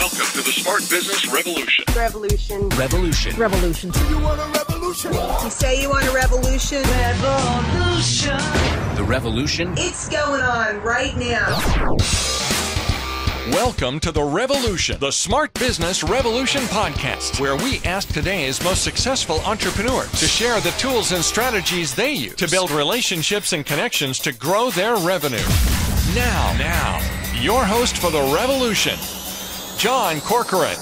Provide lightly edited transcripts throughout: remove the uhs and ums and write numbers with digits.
Welcome to the Smart Business Revolution. Revolution. Revolution. Revolution. You want a revolution? You say you want a revolution? Revolution. The revolution. It's going on right now. Welcome to The Revolution, the Smart Business Revolution podcast, where we ask today's most successful entrepreneurs to share the tools and strategies they use to build relationships and connections to grow their revenue. Now, your host for The Revolution, John Corcoran.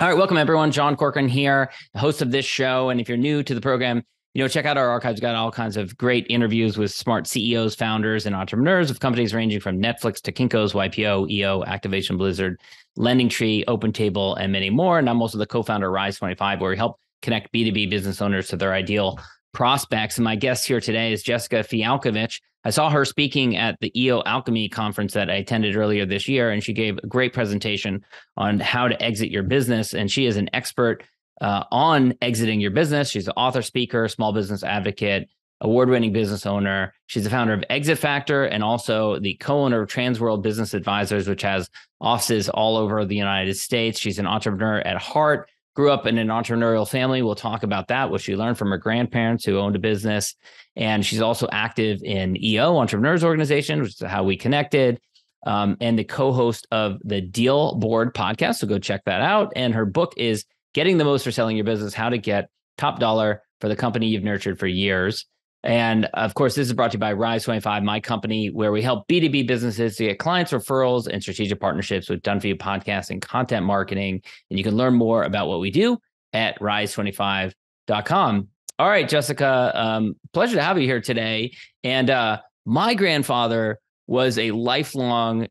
All right, welcome everyone. John Corcoran here, the host of this show. And if you're new to the program, check out our archives. We've got all kinds of great interviews with smart CEOs, founders, and entrepreneurs of companies ranging from Netflix to Kinko's, YPO, EO, Activation Blizzard, LendingTree, OpenTable, and many more. And I'm also the co-founder of Rise25, where we help connect B2B business owners to their ideal prospects. And my guest here today is Jessica Fialkovich. I saw her speaking at the EO Alchemy conference that I attended earlier this year, and she gave a great presentation on how to exit your business. And she is an expert on exiting your business. She's an author, speaker, small business advocate, award-winning business owner. She's the founder of Exit Factor and also the co-owner of Transworld Business Advisors, which has offices all over the United States. She's an entrepreneur at heart. Grew up in an entrepreneurial family. We'll talk about that, what she learned from her grandparents who owned a business. And she's also active in EO, Entrepreneurs Organization, which is how we connected, and the co-host of the Deal Board podcast. So go check that out. And her book is Getting the Most for Selling Your Business, How to Get Top Dollar for the Company You've Nurtured for Years. And of course, this is brought to you by Rise25, my company, where we help B2B businesses to get clients, referrals, and strategic partnerships with done-for-you podcasting, content marketing. And you can learn more about what we do at rise25.com. All right, Jessica, pleasure to have you here today. And my grandfather was a lifelong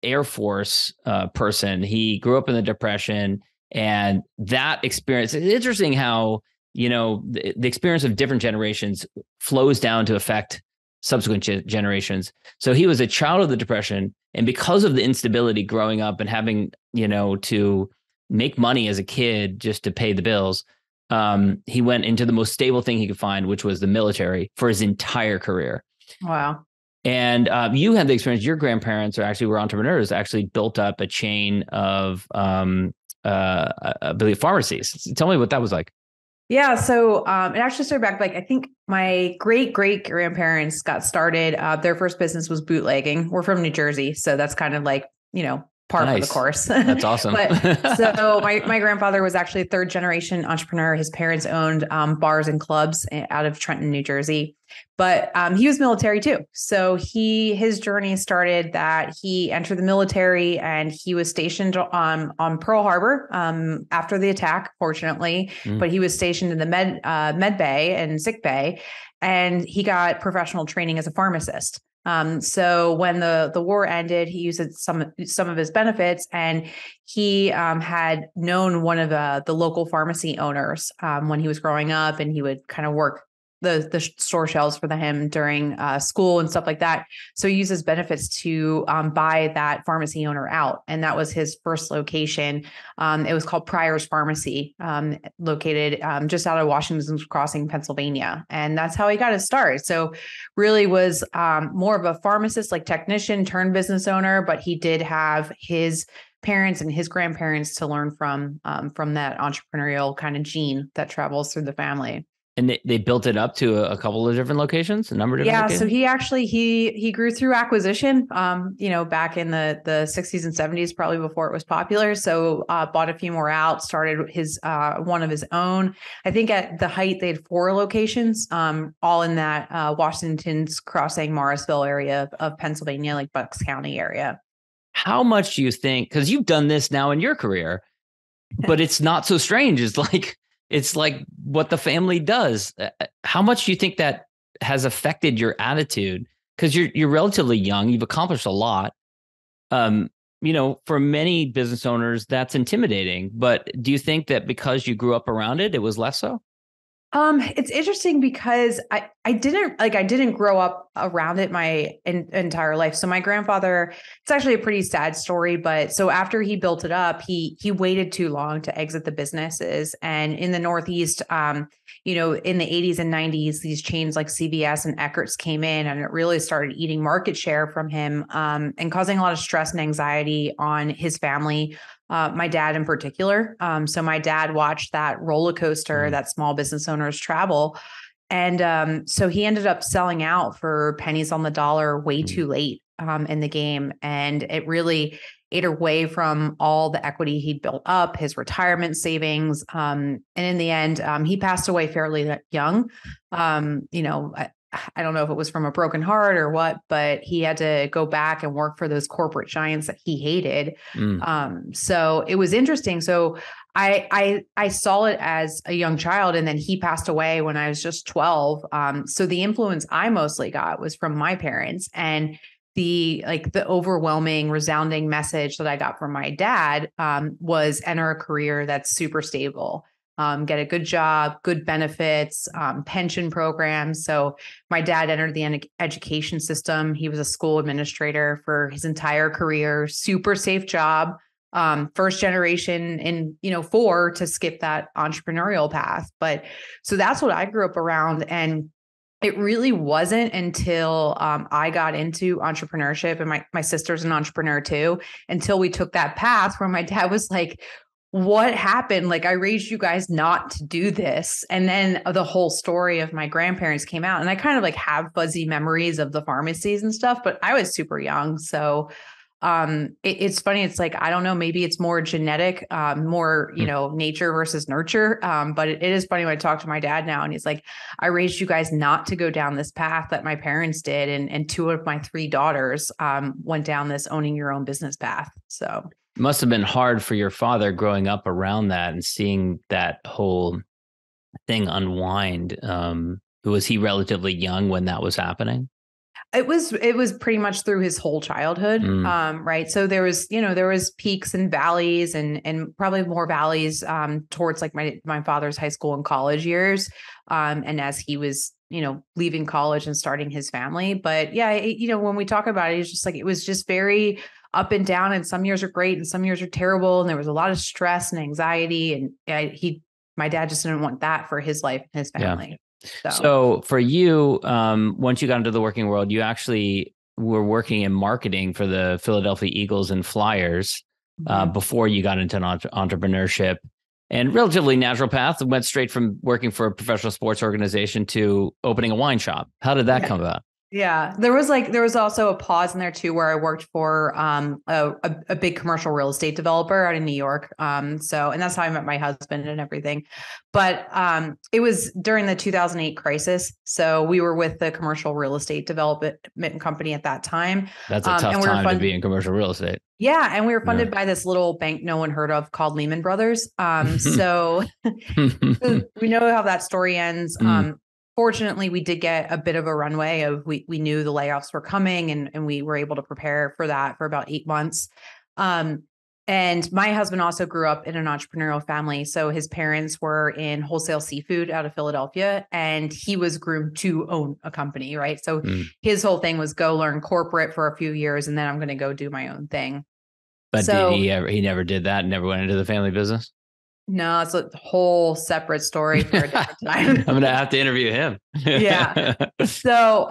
Air Force person. He grew up in the Depression, and that experience, it's interesting how the experience of different generations flows down to affect subsequent generations. So he was a child of the Depression. And because of the instability growing up and having, to make money as a kid just to pay the bills, he went into the most stable thing he could find, which was the military for his entire career. Wow. And you had the experience, your grandparents were entrepreneurs, actually built up a chain of, I believe, pharmacies. Tell me what that was like. Yeah. So it actually started back, I think my great-great-grandparents got started. Their first business was bootlegging. We're from New Jersey. So that's kind of par for the course. That's awesome. So my grandfather was actually a third generation entrepreneur. His parents owned bars and clubs out of Trenton, New Jersey, but he was military too. So his journey started that he entered the military and he was stationed on Pearl Harbor after the attack, fortunately, but he was stationed in the med bay and sick bay, and he got professional training as a pharmacist. So when the war ended, he used some of his benefits, and he had known one of the local pharmacy owners when he was growing up, and he would kind of work the store shelves for him during school and stuff like that. So he used his benefits to buy that pharmacy owner out. And that was his first location. It was called Pryor's Pharmacy, located just out of Washington's Crossing, Pennsylvania. And that's how he got his start. So really was more of a pharmacist, like technician turned business owner, but he did have his parents and his grandparents to learn from that entrepreneurial kind of gene that travels through the family. And they built it up to a couple of different locations, a number of different locations? So he actually, he grew through acquisition, back in the 60s and 70s, probably before it was popular. So bought a few more out, started his one of his own. I think at the height, they had 4 locations, all in that Washington's Crossing, Morrisville area of Pennsylvania, like Bucks County area. How much do you think, because you've done this now in your career, but it's not so strange. It's like what the family does. How much do you think that has affected your attitude? Because you're relatively young, you've accomplished a lot. For many business owners, that's intimidating. But do you think that because you grew up around it, it was less so? It's interesting because I didn't grow up around it my entire life. So my grandfather, it's actually a pretty sad story, but so after he built it up, he waited too long to exit the businesses. And in the Northeast, in the 80s and 90s, these chains like CVS and Eckert's came in, and it really started eating market share from him, and causing a lot of stress and anxiety on his family. My dad in particular. So my dad watched that roller coaster that small business owners travel. And so he ended up selling out for pennies on the dollar way too late in the game. And it really ate away from all the equity he'd built up, his retirement savings. And in the end, he passed away fairly young. I don't know if it was from a broken heart or what, but he had to go back and work for those corporate giants that he hated. So it was interesting. So I saw it as a young child, and then he passed away when I was just 12. So the influence I mostly got was from my parents, and the overwhelming, resounding message that I got from my dad was enter a career that's super stable. Get a good job, good benefits, pension programs. So my dad entered the education system. He was a school administrator for his entire career, super safe job, first generation in, four to skip that entrepreneurial path. But so that's what I grew up around. And it really wasn't until I got into entrepreneurship, and my sister's an entrepreneur too, until we took that path where my dad was like, what happened? Like, I raised you guys not to do this. And then the whole story of my grandparents came out, and I kind of have fuzzy memories of the pharmacies and stuff, but I was super young. So it's funny. It's I don't know, maybe it's more genetic, more, nature versus nurture. But it is funny when I talk to my dad now, and he's like, I raised you guys not to go down this path that my parents did. And two of my three daughters went down this owning your own business path. So it must have been hard for your father growing up around that and seeing that whole thing unwind. Was he relatively young when that was happening? It was pretty much through his whole childhood. Right. So there was peaks and valleys, and probably more valleys towards my father's high school and college years. And as he was, leaving college and starting his family. But yeah, when we talk about it, it's just it was just very up and down, and some years are great and some years are terrible. And there was a lot of stress and anxiety, and my dad just didn't want that for his life and his family. Yeah. So for you, once you got into the working world, you actually were working in marketing for the Philadelphia Eagles and Flyers before you got into entrepreneurship, and relatively natural path. Went straight from working for a professional sports organization to opening a wine shop. How did that come about? Yeah, there was also a pause in there too, where I worked for a big commercial real estate developer out in New York. And that's how I met my husband and everything. But it was during the 2008 crisis. So we were with the commercial real estate development company at that time. That's a tough time to be in commercial real estate. Yeah, and we were funded by this little bank no one heard of called Lehman Brothers. So we know how that story ends. Fortunately, we did get a bit of a runway of we knew the layoffs were coming, and we were able to prepare for that for about 8 months. And my husband also grew up in an entrepreneurial family. So his parents were in wholesale seafood out of Philadelphia, and he was groomed to own a company, right? So his whole thing was go learn corporate for a few years, and then I'm going to go do my own thing. But did he never did that, never went into the family business? No, it's a whole separate story for a different time. I'm going to have to interview him. Yeah. So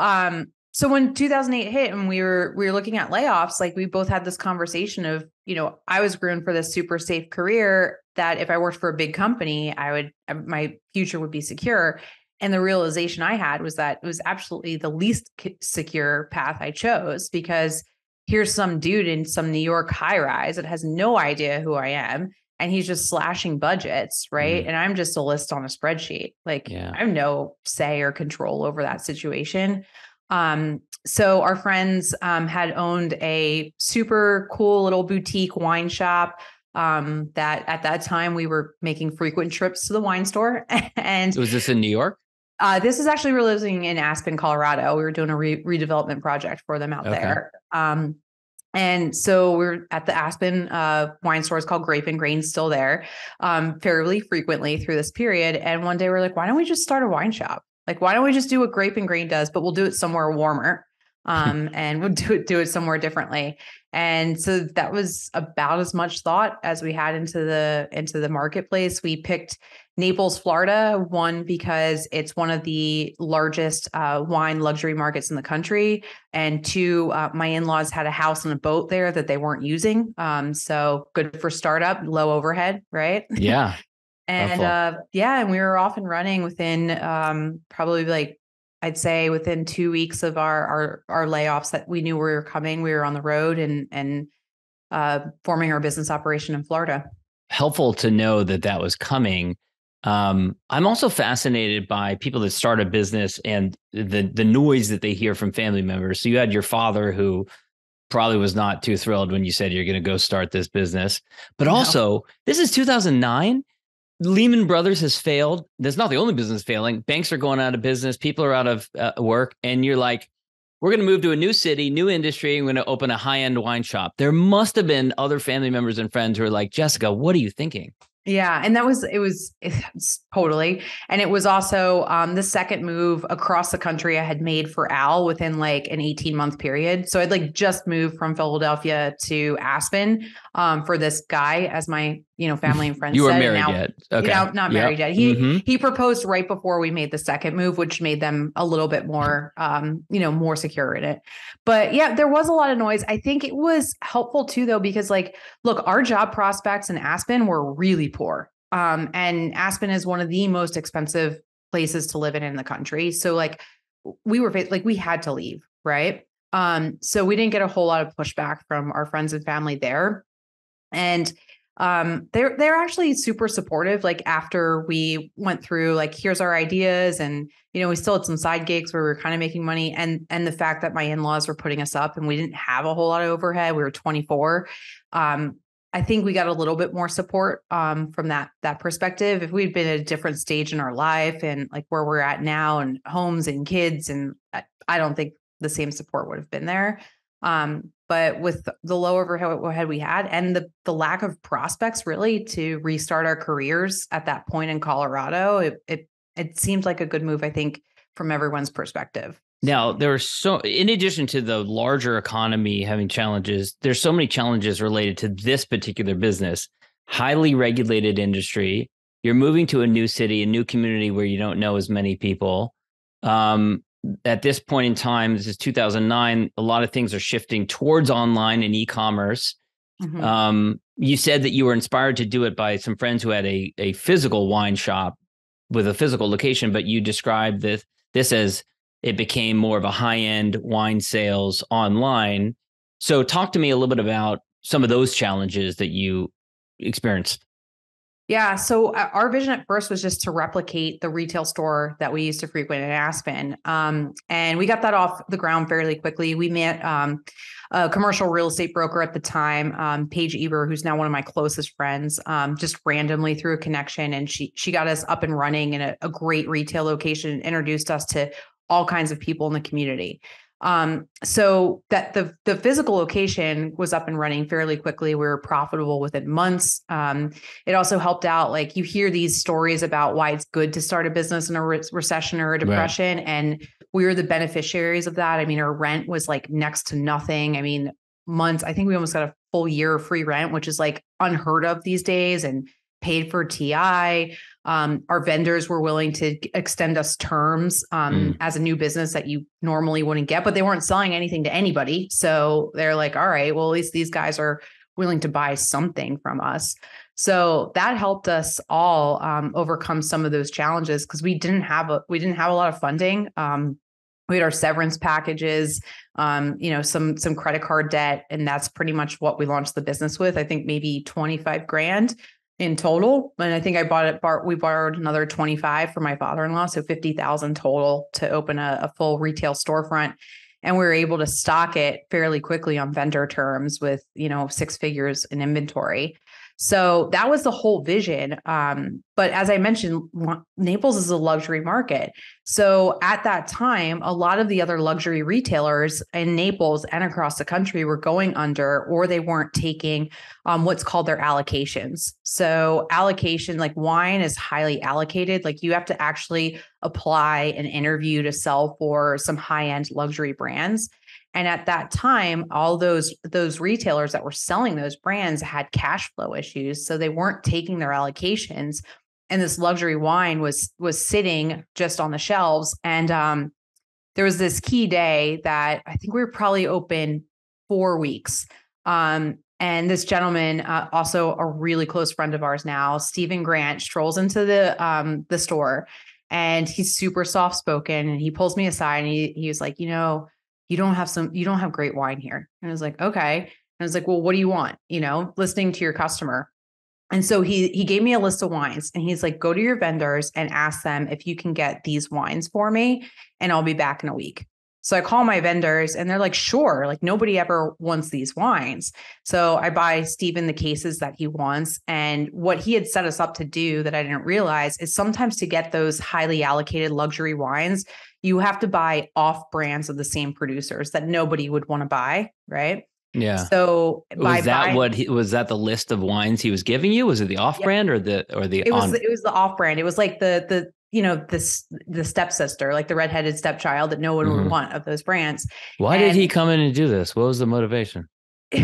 when 2008 hit and we were looking at layoffs, we both had this conversation of, I was groomed for this super safe career that if I worked for a big company, my future would be secure. And the realization I had was that it was absolutely the least secure path I chose, because here's some dude in some New York high rise that has no idea who I am. And he's just slashing budgets, right? And I'm just a list on a spreadsheet. I have no say or control over that situation. So our friends had owned a super cool little boutique wine shop that at that time we were making frequent trips to the wine store. And was this in New York? This is actually, we're living in Aspen, Colorado. We were doing a redevelopment project for them out there. And so we're at the Aspen wine store. It's called Grape and Grain, still there, fairly frequently through this period. And one day we're like, why don't we just start a wine shop? Like, why don't we just do what Grape and Grain does, but we'll do it somewhere warmer. And we'll do it somewhere differently. And so that was about as much thought as we had into the marketplace. We picked Naples, Florida, one, because it's one of the largest wine luxury markets in the country. And two, my in-laws had a house and a boat there that they weren't using. So good for startup, low overhead, right? Yeah. And and we were off and running within probably like, I'd say within 2 weeks of our layoffs that we knew we were coming. We were on the road and forming our business operation in Florida. Helpful to know that was coming. I'm also fascinated by people that start a business and the noise that they hear from family members. So you had your father who probably was not too thrilled when you said you're going to go start this business, but also this is 2009. Lehman Brothers has failed. That's not the only business failing. Banks are going out of business. People are out of work. And you're like, we're going to move to a new city, new industry. I'm going to open a high-end wine shop. There must have been other family members and friends who are like, Jessica, what are you thinking? Yeah. And it's totally. And it was also the second move across the country I had made for Al within like an 18-month period. So I'd like just moved from Philadelphia to Aspen for this guy, as my, family and friends You were said. married Now, yet. Okay. Not married yet. He proposed right before we made the second move, which made them a little bit more, more secure in it. But yeah, there was a lot of noise. I think it was helpful too, though, because like, look, our job prospects in Aspen were really poor. And Aspen is one of the most expensive places to live in the country. So like we had to leave. Right. So we didn't get a whole lot of pushback from our friends and family there. And they're actually super supportive. Like after we went through, like, here's our ideas, and we still had some side gigs where we were kind of making money, and the fact that my in-laws were putting us up and we didn't have a whole lot of overhead. We were 24. I think we got a little bit more support from that perspective. If we'd been at a different stage in our life and like where we're at now, and homes and kids, and I don't think the same support would have been there. But with the low overhead we had and the lack of prospects really to restart our careers at that point in Colorado, it seemed like a good move, I think, from everyone's perspective. Now, in addition to the larger economy having challenges, there's so many challenges related to this particular business. Highly regulated industry. You're moving to a new city, a new community where you don't know as many people. At this point in time, this is 2009, a lot of things are shifting towards online and e-commerce. Mm-hmm. You said that you were inspired to do it by some friends who had a physical wine shop with a physical location, but you described this as it became more of a high-end wine sales online. So talk to me a little bit about some of those challenges that you experienced. Yeah. So our vision at first was just to replicate the retail store that we used to frequent in Aspen. And we got that off the ground fairly quickly. We met a commercial real estate broker at the time, Paige Eber, who's now one of my closest friends, just randomly through a connection. And she got us up and running in a great retail location and introduced us to all kinds of people in the community. So that the physical location was up and running fairly quickly. We were profitable within months. It also helped out. Like, you hear these stories about why it's good to start a business in a recession or a depression. Right. And we were the beneficiaries of that. I mean, our rent was like next to nothing. I mean, months, I think we almost got a full year of free rent, which is like unheard of these days, and paid for TI. Our vendors were willing to extend us terms as a new business that you normally wouldn't get, but they weren't selling anything to anybody. So they're like, all right, well, at least these guys are willing to buy something from us. So that helped us all overcome some of those challenges, because we didn't have a lot of funding. We had our severance packages, some credit card debt, and that's pretty much what we launched the business with. I think maybe 25 grand in total. And I think we borrowed another 25 for my father-in-law. So 50,000 total to open a full retail storefront. And we were able to stock it fairly quickly on vendor terms with, 6 figures in inventory. So that was the whole vision. But as I mentioned, Naples is a luxury market. So at that time, a lot of the other luxury retailers in Naples and across the country were going under, or they weren't taking what's called their allocations. So allocation, like wine is highly allocated. Like you have to actually apply an interview to sell for some high-end luxury brands. And at that time, all those retailers that were selling those brands had cash flow issues. So they weren't taking their allocations. And this luxury wine was sitting just on the shelves. And there was this key day that I think we were probably open 4 weeks. And this gentleman, also a really close friend of ours now, Stephen Grant, strolls into the store, and he's super soft spoken. And he pulls me aside and he was like, you don't have great wine here. And I was like, okay. And I was like, well, what do you want? Listening to your customer. And so he gave me a list of wines, and he's like, go to your vendors and ask them if you can get these wines for me, and I'll be back in a week. So I call my vendors and they're like, sure, like nobody ever wants these wines. So I buy Steven the cases that he wants. And what he had set us up to do that I didn't realize is sometimes to get those highly allocated luxury wines, you have to buy off brands of the same producers that nobody would want to buy. Right. Yeah. So was that the list of wines he was giving you? Was it the off brand or the it was the off brand. It was like the stepsister, like the redheaded stepchild that no one would want of those brands. Why did he come in and do this? What was the motivation?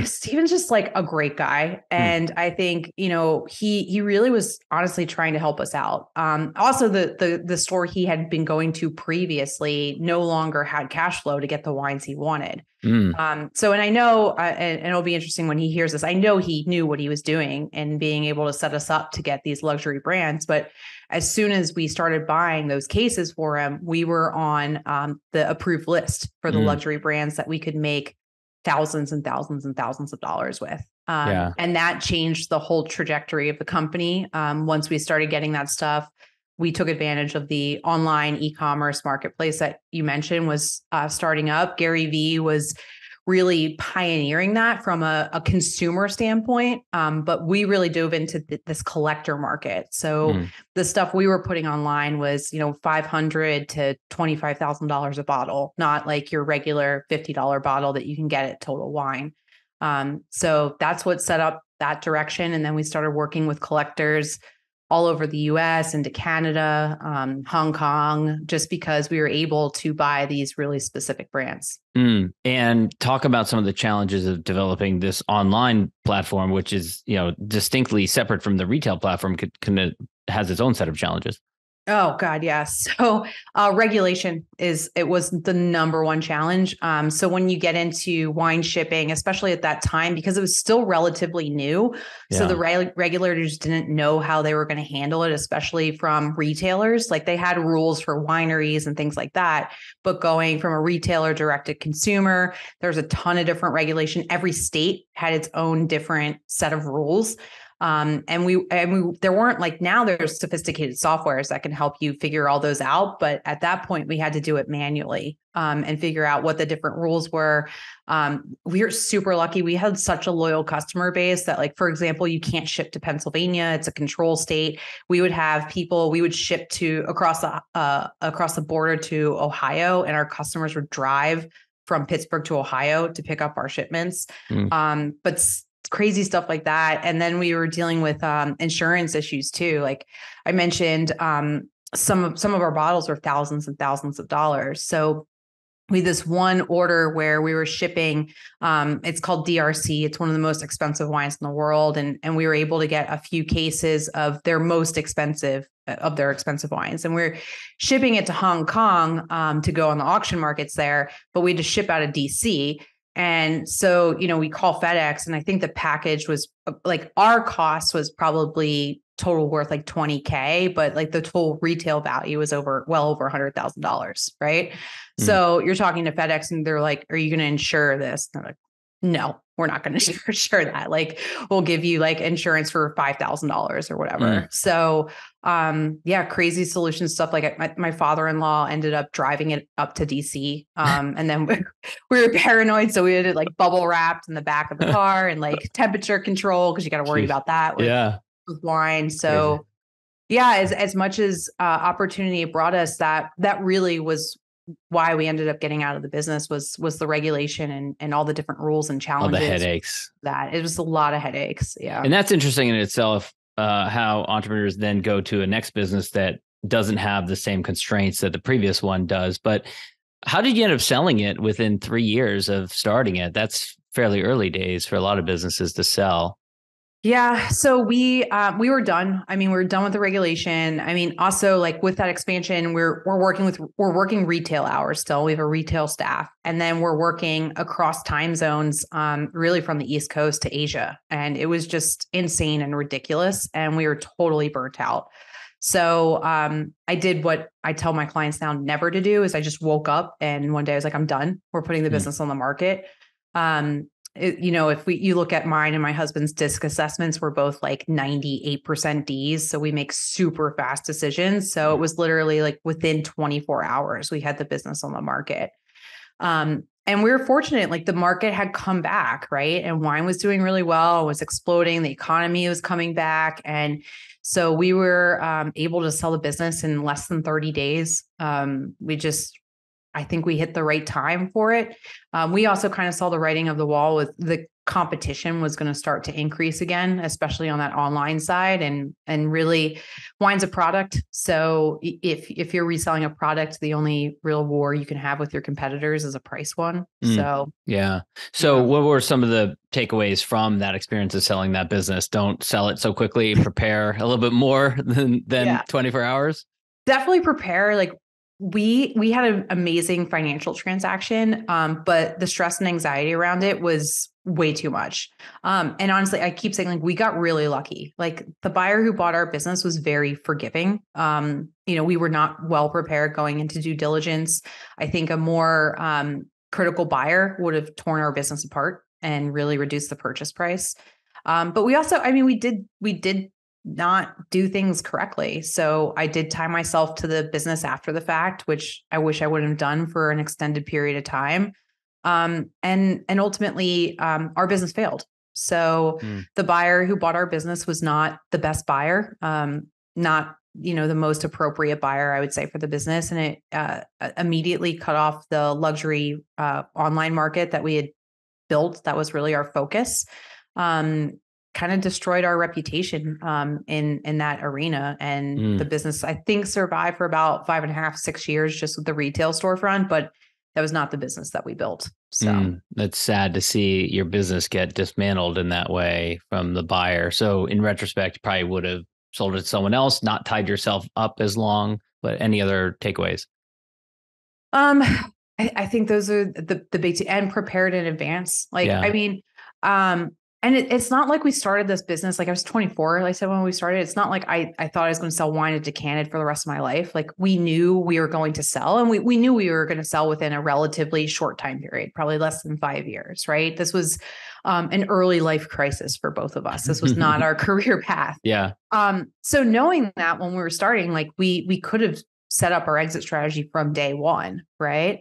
Steven's just like a great guy. And I think, he really was honestly trying to help us out. Also the store he had been going to previously no longer had cash flow to get the wines he wanted. And I know, and it'll be interesting when he hears this, I know he knew what he was doing and being able to set us up to get these luxury brands. But as soon as we started buying those cases for him, we were on the approved list for the luxury brands that we could make thousands and thousands and thousands of dollars with. And that changed the whole trajectory of the company. Once we started getting that stuff, we took advantage of the online e-commerce marketplace that you mentioned was starting up. Gary Vee was really pioneering that from a consumer standpoint. But we really dove into this collector market. So the stuff we were putting online was, $500 to $25,000 a bottle, not like your regular $50 bottle that you can get at Total Wine. So that's what set up that direction. And then we started working with collectors all over the US, into Canada, Hong Kong, just because we were able to buy these really specific brands. And talk about some of the challenges of developing this online platform, which is, distinctly separate from the retail platform, has its own set of challenges. Oh, God, yes. So regulation was the number one challenge. So when you get into wine shipping, especially at that time, because it was still relatively new, so the regulators didn't know how they were going to handle it, especially from retailers. Like they had rules for wineries and things like that. But going from a retailer direct to consumer, there's a ton of different regulation. Every state had its own different set of rules. And there weren't, like, now there's sophisticated softwares that can help you figure all those out. But at that point we had to do it manually, and figure out what the different rules were. We were super lucky. We had such a loyal customer base that, like, for example, you can't ship to Pennsylvania. It's a control state. We would have people, we would ship to across the border to Ohio, and our customers would drive from Pittsburgh to Ohio to pick up our shipments. But crazy stuff like that. And then we were dealing with insurance issues too. Like I mentioned, some of our bottles were thousands and thousands of dollars. So we had this one order where we were shipping, it's called DRC. It's one of the most expensive wines in the world. And we were able to get a few cases of their expensive wines. And we're shipping it to Hong Kong to go on the auction markets there, but we had to ship out of DC. And so, we call FedEx, and I think the package was like, our cost was probably total worth like $20K, but like the total retail value was well over $100,000. Right. So you're talking to FedEx and they're like, are you going to insure this? And they're like, no, we're not going to share that. Like, we'll give you like insurance for $5,000 or whatever. So, crazy solution stuff. Like my father-in-law ended up driving it up to DC. And then we were paranoid. So we had it like bubble wrapped in the back of the car and like temperature control, because you got to worry about that with wine. So as much as opportunity brought us, that really was why we ended up getting out of the business was the regulation and all the different rules and challenges. All the headaches. That it was a lot of headaches. Yeah. And that's interesting in itself, how entrepreneurs then go to a next business that doesn't have the same constraints that the previous one does. But how did you end up selling it within 3 years of starting it? That's fairly early days for a lot of businesses to sell. Yeah. So we were done. I mean, we were done with the regulation. I mean, also like with that expansion, we're working retail hours still. We have a retail staff, and then we're working across time zones, really from the East Coast to Asia. And it was just insane and ridiculous. And we were totally burnt out. So I did what I tell my clients now never to do, is I just woke up and one day I was like, I'm done. We're putting the business on the market. If you look at mine and my husband's disc assessments, we're both like 98% Ds. So we make super fast decisions. So it was literally like within 24 hours, we had the business on the market. And we were fortunate, like the market had come back, right? And wine was doing really well, it was exploding. The economy was coming back. And so we were able to sell the business in less than 30 days. I think we hit the right time for it. We also kind of saw the writing of the wall with the competition was going to start to increase again, especially on that online side. And really, wine's a product. So if you're reselling a product, the only real war you can have with your competitors is a price one. So what were some of the takeaways from that experience of selling that business? Don't sell it so quickly. Prepare a little bit more than 24 hours. Definitely prepare. Like, we had an amazing financial transaction, but the stress and anxiety around it was way too much. And honestly, I keep saying, like, we got really lucky. Like, the buyer who bought our business was very forgiving. We were not well prepared going into due diligence. I think a more critical buyer would have torn our business apart and really reduced the purchase price. But we also, we did not do things correctly. So I did tie myself to the business after the fact, which I wish I wouldn't have done for an extended period of time. And ultimately, our business failed. So the buyer who bought our business was not the best buyer, not, the most appropriate buyer, I would say, for the business. And it immediately cut off the luxury online market that we had built. That was really our focus. Kind of destroyed our reputation in that arena. And the business, I think, survived for about 5.5, 6 years just with the retail storefront, but that was not the business that we built. So that's sad to see your business get dismantled in that way from the buyer. So in retrospect, you probably would have sold it to someone else, not tied yourself up as long. But any other takeaways? I think those are the big and prepared in advance. And it's not like we started this business. Like, I was 24, like I said, when we started. It's not like I thought I was going to sell wine at decanted for the rest of my life. Like, we knew we were going to sell, and we knew we were going to sell within a relatively short time period, probably less than 5 years, right? This was an early life crisis for both of us. This was not our career path. Yeah. So knowing that when we were starting, like we could have set up our exit strategy from day one, right?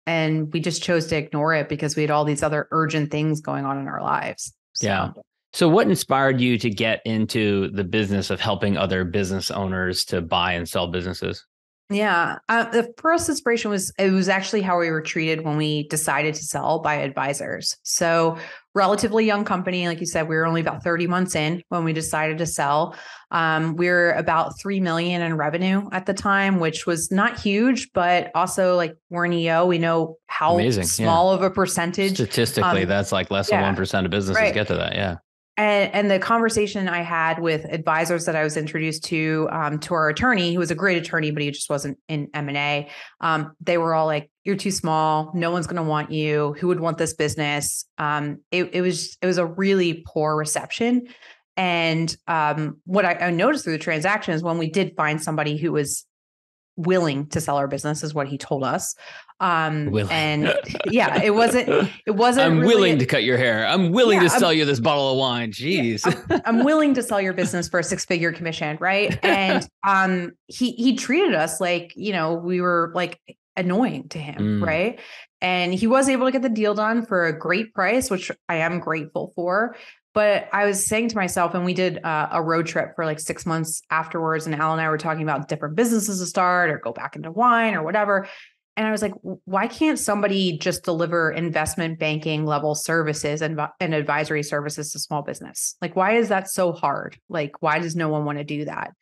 And we just chose to ignore it because we had all these other urgent things going on in our lives. So. Yeah. So what inspired you to get into the business of helping other business owners to buy and sell businesses? Yeah. The first inspiration was actually how we were treated when we decided to sell by advisors. So relatively young company. Like you said, we were only about 30 months in when we decided to sell. We were about 3 million in revenue at the time, which was not huge, but also like we're an EO. We know how small of a percentage. Statistically, that's like less than 1% of businesses get to that. Yeah. And the conversation I had with advisors that I was introduced to our attorney, who was a great attorney, but he just wasn't in M&A. They were all like, "You're too small. No one's going to want you. Who would want this business?" It was a really poor reception. And what I noticed through the transaction is when we did find somebody who was willing to sell our business is what he told us. Willing. And yeah, it wasn't I'm really willing to cut your hair. I'm willing to I'm- sell you this bottle of wine. Jeez. I'm willing to sell your business for a 6-figure commission. Right. And he treated us like, we were like annoying to him. Right. And he was able to get the deal done for a great price, which I am grateful for. But I was saying to myself, and we did a road trip for like 6 months afterwards, and Al and I were talking about different businesses to start or go back into wine or whatever. And I was like, why can't somebody just deliver investment banking level services and advisory services to small business? Like, why is that so hard? Like, why does no one want to do that?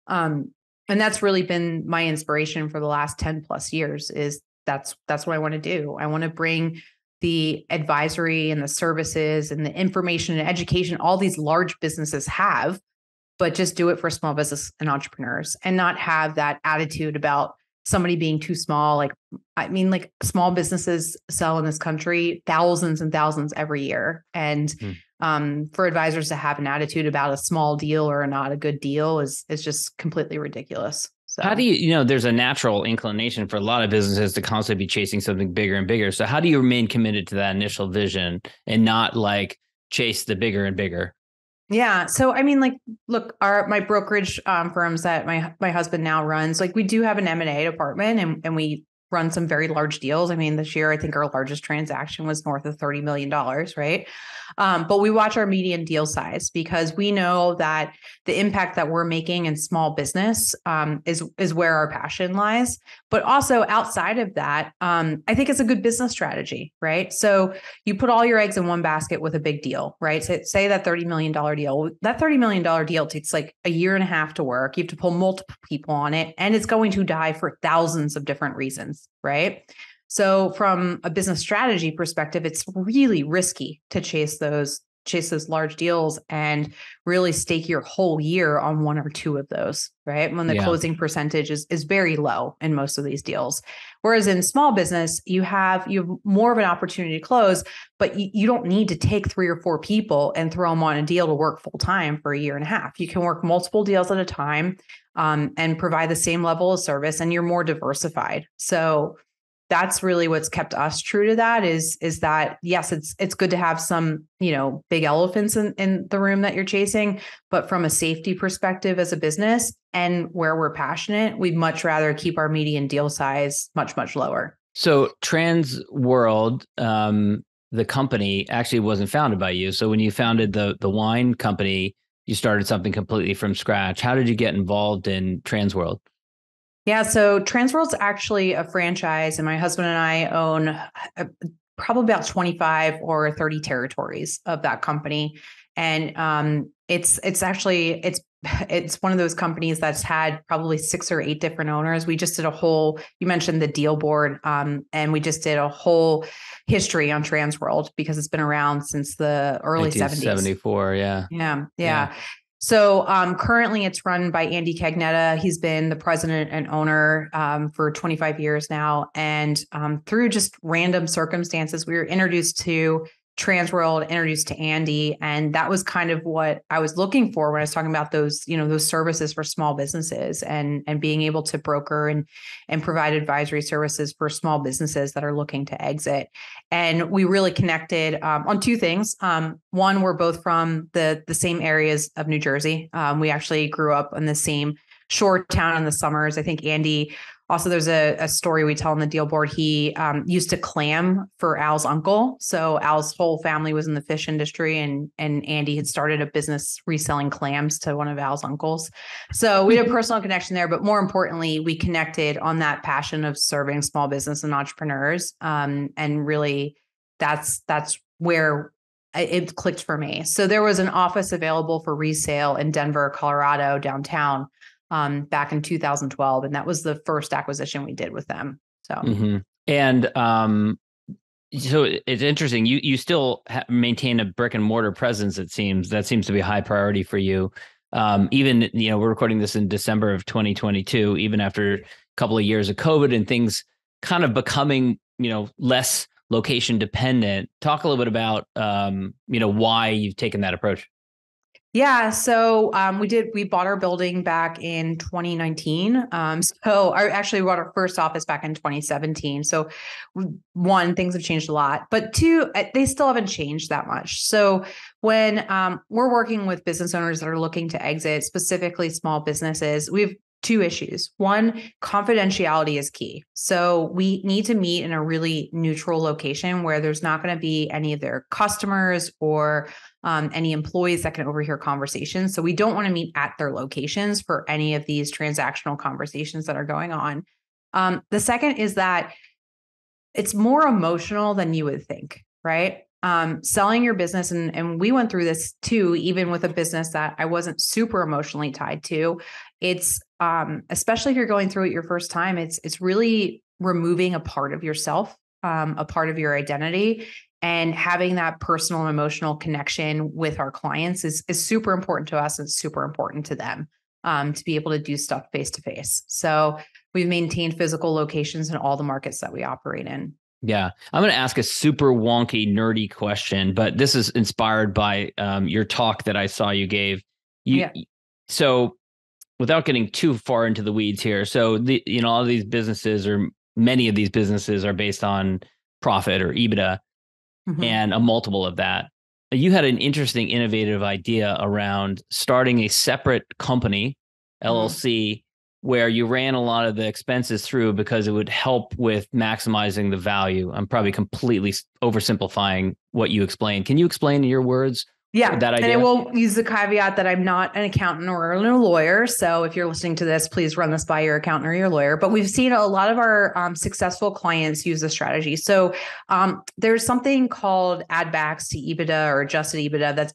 And that's really been my inspiration for the last 10 plus years is that's what I want to do. I want to bring the advisory and the services and the information and education all these large businesses have, but just do it for small business and entrepreneurs and not have that attitude about somebody being too small. Like, I mean, like small businesses sell in this country thousands and thousands every year. And for advisors to have an attitude about a small deal or not a good deal is just completely ridiculous. So how do you, there's a natural inclination for a lot of businesses to constantly be chasing something bigger and bigger. So how do you remain committed to that initial vision and not like chase the bigger and bigger? Yeah. So, I mean, like, look, my brokerage firms that my husband now runs, like we do have an M&A department and we run some very large deals. I mean, this year, I think our largest transaction was north of $30 million, right? But we watch our median deal size because we know that the impact that we're making in small business is where our passion lies. But also outside of that, I think it's a good business strategy, right? So you put all your eggs in one basket with a big deal, right? So say that $30 million deal, that $30 million deal takes like a year and a half to work. You have to pull multiple people on it, and it's going to die for thousands of different reasons, right? So from a business strategy perspective, it's really risky to chase those large deals and really stake your whole year on one or two of those, right? When the closing percentage is very low in most of these deals. Whereas in small business, you have more of an opportunity to close, but you don't need to take 3 or 4 people and throw them on a deal to work full time for a year and a half. You can work multiple deals at a time and provide the same level of service, and you're more diversified. So that's really what's kept us true to that is that, yes, it's good to have some, big elephants in the room that you're chasing, but from a safety perspective as a business and where we're passionate, we'd much rather keep our median deal size much, much lower. So Transworld, the company actually wasn't founded by you. So when you founded the wine company, you started something completely from scratch. How did you get involved in Transworld? Yeah, so Transworld's actually a franchise, and my husband and I own probably about 25 or 30 territories of that company. And it's one of those companies that's had probably 6 or 8 different owners. We just did you mentioned the deal board, and we just did a whole history on Transworld because it's been around since the early 70s. 1974, yeah. So currently it's run by Andy Cagnetta. He's been the president and owner for 25 years now. And through just random circumstances, we were introduced to Transworld, introduced to Andy. And that was kind of what I was looking for when I was talking about those services for small businesses and being able to broker and provide advisory services for small businesses that are looking to exit. And we really connected on 2 things. One, we're both from the same areas of New Jersey. We actually grew up in the same shore town in the summers. I think Andy, also there's a story we tell on the deal board. He used to clam for Al's uncle. So Al's whole family was in the fish industry, and Andy had started a business reselling clams to one of Al's uncles. So we had a personal connection there, but more importantly, we connected on that passion of serving small business and entrepreneurs. And really that's where it clicked for me. So there was an office available for resale in Denver, Colorado, downtown, back in 2012. And that was the first acquisition we did with them. So, and so it's interesting. You still maintain a brick and mortar presence. It seems that seems to be a high priority for you. Even, we're recording this in December of 2022, even after a couple of years of COVID and things kind of becoming, less location dependent. Talk a little bit about, why you've taken that approach. Yeah. So we bought our building back in 2019. We bought our first office back in 2017. So one, things have changed a lot, but two, they still haven't changed that much. So when we're working with business owners that are looking to exit, specifically small businesses, we have two issues. One, confidentiality is key. So we need to meet in a really neutral location where there's not going to be any of their customers or any employees that can overhear conversations. So we don't want to meet at their locations for any of these transactional conversations that are going on. The second is that it's more emotional than you would think, right? Selling your business, and we went through this too, even with a business that I wasn't super emotionally tied to. It's especially if you're going through it your first time, it's really removing a part of yourself, a part of your identity, and having that personal and emotional connection with our clients is super important to us and super important to them, to be able to do stuff face to face. So we've maintained physical locations in all the markets that we operate in. Yeah. I'm going to ask a super wonky, nerdy question, but this is inspired by your talk that I saw you gave. So without getting too far into the weeds here, so all of these businesses, or many of these businesses, are based on profit or EBITDA, and a multiple of that. You had an interesting, innovative idea around starting a separate company, LLC, where you ran a lot of the expenses through because it would help with maximizing the value. I'm probably completely oversimplifying what you explained. Can you explain in your words that idea? And I will use the caveat that I'm not an accountant or a lawyer. So if you're listening to this, please run this by your accountant or your lawyer. But we've seen a lot of our successful clients use this strategy. So there's something called add backs to EBITDA or adjusted EBITDA that's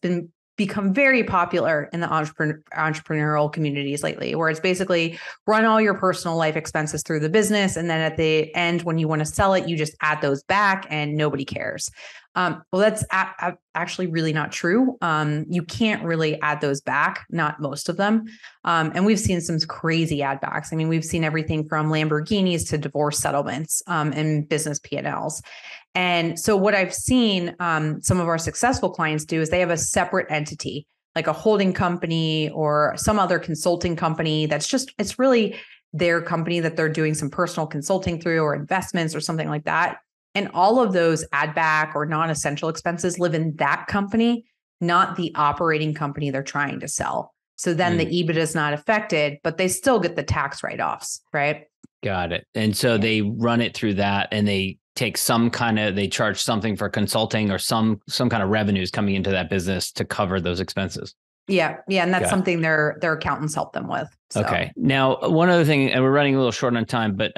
become very popular in the entrepreneurial communities lately, where it's basically run all your personal life expenses through the business. And then at the end, when you want to sell it, you just add those back and nobody cares. Well, that's actually really not true. You can't really add those back, not most of them. And we've seen some crazy add backs. I mean, we've seen everything from Lamborghinis to divorce settlements and business P&Ls. And so what I've seen some of our successful clients do is they have a separate entity, like a holding company or some other consulting company it's really their company that they're doing some personal consulting through or investments or something like that. And all of those add back or non-essential expenses live in that company, not the operating company they're trying to sell. So then the EBITDA is not affected, but they still get the tax write-offs, right? Got it. And so they run it through that, and they take they charge something for consulting or some kind of revenues coming into that business to cover those expenses. Yeah. And that's something their accountants help them with. So. Okay. Now, one other thing, and we're running a little short on time, but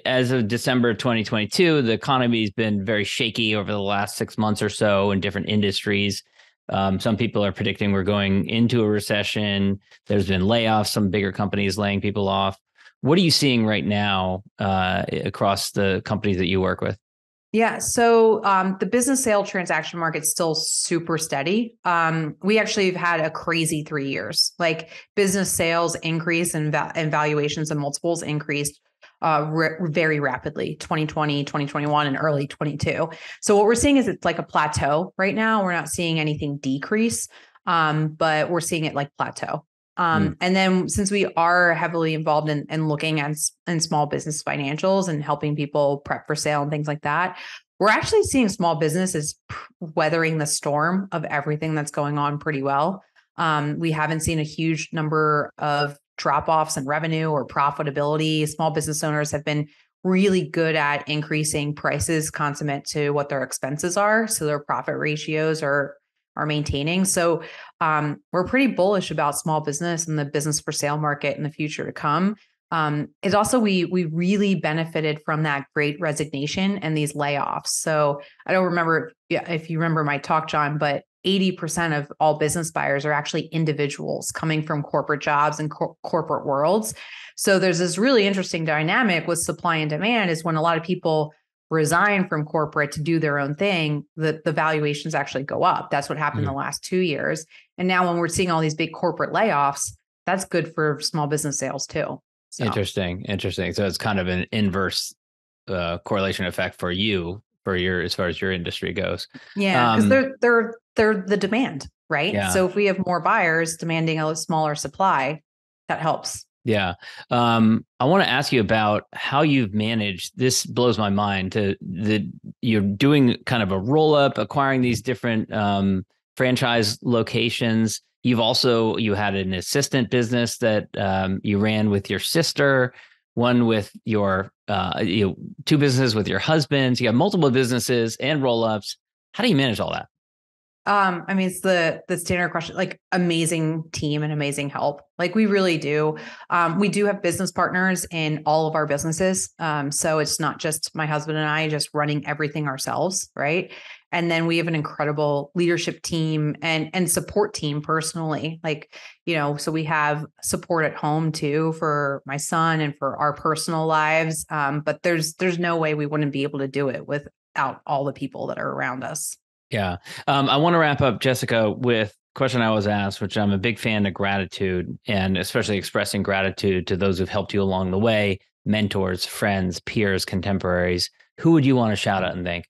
as of December 2022, the economy has been very shaky over the last 6 months or so in different industries. Some people are predicting we're going into a recession. There's been layoffs, some bigger companies laying people off. What are you seeing right now across the companies that you work with? Yeah. So the business sale transaction market's still super steady. We actually have had a crazy 3 years. Like business sales increase and valuations and multiples increased very rapidly, 2020, 2021, and early 22. So what we're seeing is it's like a plateau right now. We're not seeing anything decrease, but we're seeing it like plateau. And then since we are heavily involved in looking at in small business financials and helping people prep for sale and things like that, we're actually seeing small businesses weathering the storm of everything that's going on pretty well. We haven't seen a huge number of drop-offs in revenue or profitability. Small business owners have been really good at increasing prices consummate to what their expenses are. So their profit ratios are maintaining. So we're pretty bullish about small business and the business for sale market in the future to come. It's also, we really benefited from that great resignation and these layoffs. So I don't remember if you remember my talk, John, but 80% of all business buyers are actually individuals coming from corporate jobs and corporate worlds. So there's this really interesting dynamic with supply and demand is when a lot of people resign from corporate to do their own thing, the valuations actually go up. That's what happened in the last 2 years. And now when we're seeing all these big corporate layoffs, that's good for small business sales too. So. Interesting. So it's kind of an inverse correlation effect for you, as far as your industry goes. Yeah, because they're the demand. right? Yeah. So if we have more buyers demanding a smaller supply, that helps. Yeah. I want to ask you about how you've managed. This blows my mind you're doing kind of a roll up, acquiring these different franchise locations. You had an assistant business that you ran with your sister, one with your, two businesses with your husband. You have multiple businesses and roll ups. How do you manage all that? I mean, it's the standard question, like amazing team and amazing help. Like we really do. We do have business partners in all of our businesses. So it's not just my husband and I just running everything ourselves. Right. And then we have an incredible leadership team and support team personally. Like, so we have support at home too for my son and for our personal lives. But there's no way we wouldn't be able to do it without all the people that are around us. Yeah. I want to wrap up, Jessica, with a question I always ask, which I'm a big fan of gratitude, and especially expressing gratitude to those who've helped you along the way, mentors, friends, peers, contemporaries. Who would you want to shout out and thank?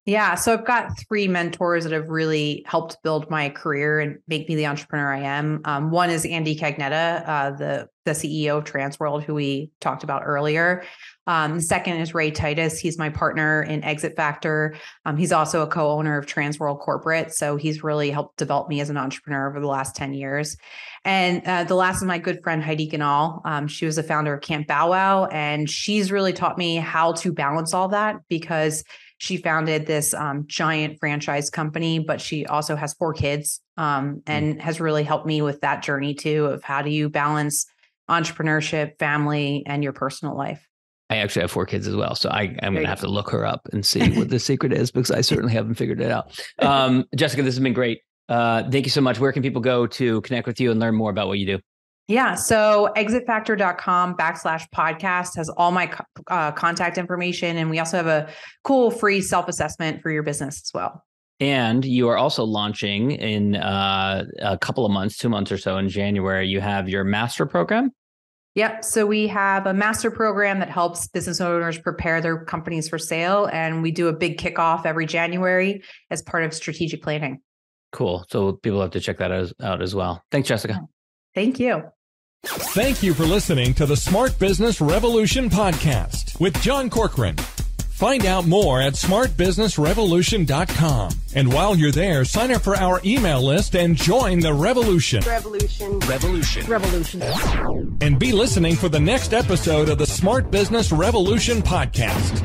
Yeah. So I've got 3 mentors that have really helped build my career and make me the entrepreneur I am. One is Andy Cagnetta, the CEO of Transworld, who we talked about earlier. The second is Ray Titus. He's my partner in Exit Factor. He's also a co-owner of Transworld Corporate. So he's really helped develop me as an entrepreneur over the last 10 years. And the last is my good friend, Heidi Ganal. She was the founder of Camp Bow Wow. And she's really taught me how to balance all that because she founded this giant franchise company, but she also has 4 kids and has really helped me with that journey too, of how do you balance entrepreneurship, family, and your personal life. I actually have 4 kids as well. So I'm going to have to look her up and see what the secret is because I certainly haven't figured it out. Jessica, this has been great. Thank you so much. Where can people go to connect with you and learn more about what you do? Yeah. So exitfactor.com/podcast has all my contact information. And we also have a cool free self-assessment for your business as well. And you are also launching in a couple of months, 2 months or so in January, you have your master program. Yep. So we have a master program that helps business owners prepare their companies for sale. And we do a big kickoff every January as part of strategic planning. Cool. So people have to check that out as well. Thanks, Jessica. Thank you. Thank you for listening to the Smart Business Revolution podcast with John Corcoran. Find out more at smartbusinessrevolution.com. And while you're there, sign up for our email list and join the revolution. Revolution. And be listening for the next episode of the Smart Business Revolution podcast.